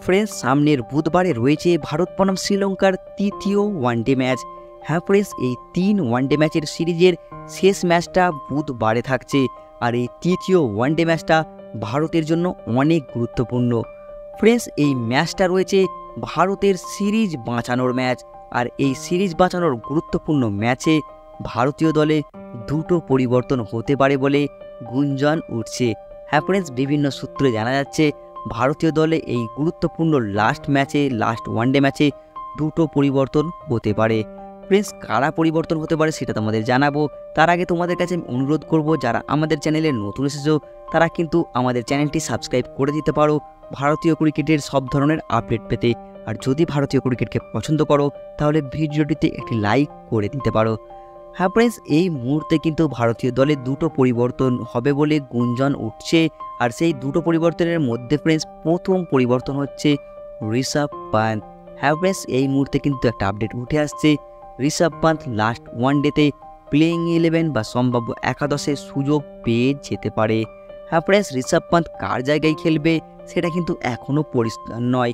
Friends, সামনের বুধবারে রয়েছে ভারত বনাম শ্রীলঙ্কার তৃতীয় ওয়ানডে ম্যাচ। হ্যাঁ ফ্রেন্ডস, এই 3 ওয়ানডে ম্যাচের সিরিজের শেষ ম্যাচটা বুধবারে থাকছে। আর এই তৃতীয় ওয়ানডে ম্যাচটা ভারতের জন্য অনেক গুরুত্বপূর্ণ। ফ্রেন্ডস, এই ম্যাচটা রয়েছে ভারতের সিরিজ বাঁচানোর ম্যাচ। আর এই সিরিজ বাঁচানোর গুরুত্বপূর্ণ ম্যাচে ভারতীয় দলে দুটো পরিবর্তন হতে পারে বলে গুঞ্জন উঠছে। হ্যাঁ ফ্রেন্ডস, বিভিন্ন সূত্রে জানা যাচ্ছে ভারতীয় দলে এই গুরুত্বপূর্ণ লাস্ট ওয়ানডে ম্যাচে দুটো পরিবর্তন হতে পারে। ফ্রেন্ডস, কারা পরিবর্তন হতে পারে সেটা তোমাদের জানাবো। তার আগে তোমাদের কাছে আমি অনুরোধ করব, যারা আমাদের চ্যানেলে নতুন এসেছো তারা কিন্তু আমাদের চ্যানেলটি সাবস্ক্রাইব করে দিতে পারো ভারতীয় ক্রিকেটের সব ধরনের আপডেট পেতে। আর যদি ভারতীয় ক্রিকেটকে পছন্দ করো তাহলে ভিডিওটিতে একটি লাইক করে দিতে পারো। হ্যাঁ ফ্রেন্ডস, এই মুহূর্তে কিন্তু ভারতীয় দলে দুটো পরিবর্তন হবে বলে গুঞ্জন উঠছে। আর সেই দুটো পরিবর্তনের মধ্যে ফ্রেন্ডস প্রথম পরিবর্তন হচ্ছে ঋষভ পান্ত। হ্যাঁ ফ্রেন্ডস, এই মুহূর্তে কিন্তু একটা আপডেট উঠে আসছে। ঋষভ পান্ত লাস্ট ওয়ানডেতে প্লেইং 11 বা সম্ভাব্য একাদশে সুযোগ পেয়ে যেতে পারে। হ্যাঁ ফ্রেন্ডস, ঋষভ পান্ত কার জায়গায় খেলবে সেটা কিন্তু এখনও পরিষ্কার নয়।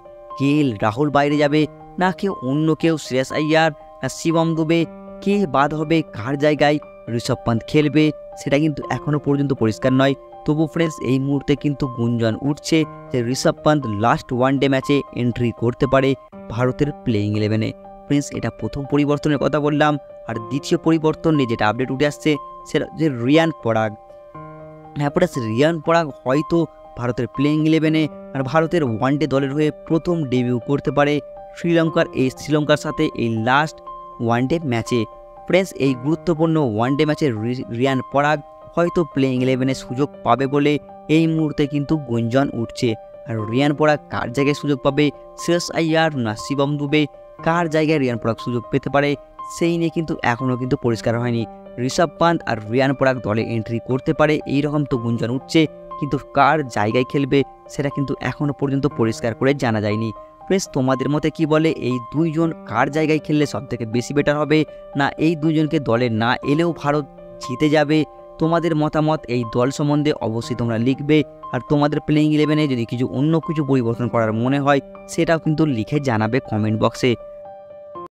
রাহুল বাইরে যাবে না অন্য কেউ, শ্রেয়াস আইয়ার না শিবম দুবে, কে বাদ হবে, কার জায়গায় ঋষভ পান্ত খেলবে সেটা কিন্তু এখনও পর্যন্ত পরিষ্কার নয়। তবু ফ্রেন্ডস, এই মুহূর্তে কিন্তু গুঞ্জন উঠছে যে ঋষভ পান্ত লাস্ট ওয়ানডে ম্যাচে এন্ট্রি করতে পারে ভারতের প্লেইং 11-এ। ফ্রেন্ডস, এটা প্রথম পরিবর্তনের কথা বললাম। আর দ্বিতীয় পরিবর্তন নিয়ে যেটা আপডেট উঠে আসছে সেটা যে রিয়ান পরাগ। হ্যাঁ ফ্রেন্ডস, রিয়ান পরাগ হয়তো ভারতের প্লেইং 11-এ আর ভারতের ওয়ানডে দলের হয়ে প্রথম ডেবিউ করতে পারে শ্রীলঙ্কার সাথে এই লাস্ট ওয়ানডে ম্যাচে। ফ্রেন্ডস, এই গুরুত্বপূর্ণ ওয়ানডে ম্যাচে রিয়ান পরাগ হয়তো প্লেইং 11-এ সুযোগ পাবে বলে এই মুহূর্তে কিন্তু গুঞ্জন উঠছে। আর রিয়ান পরাগ কার জায়গায় সুযোগ পাবে, শ্রেয়াস আইয়ার না শিবম দুবে, কার জায়গায় রিয়ান পরাগ সুযোগ পেতে পারে সেই নিয়ে কিন্তু এখনও কিন্তু পরিষ্কার হয়নি। ঋষভ পান্ত আর রিয়ান পরাগ দলে এন্ট্রি করতে পারে এইরকম তো গুঞ্জন উঠছে, কিন্তু কার জায়গায় খেলবে সেটা কিন্তু এখনও পর্যন্ত পরিষ্কার করে জানা যায়নি। ফ্রেন্ডস, তোমাদের মতে কি বলে, এই দুইজন কার জায়গায় খেললে সবথেকে বেশি বেটার হবে, না এই দুইজনকে দলে না এলেও ভারত জিতে যাবে? তোমাদের মতামত এই দল সম্বন্ধে অবশ্যই তোমরা লিখবে। আর তোমাদের প্লেইং 11-এ যদি অন্য কিছু পরিবর্তন করার মনে হয় সেটাও কিন্তু লিখে জানাবে কমেন্ট বক্সে।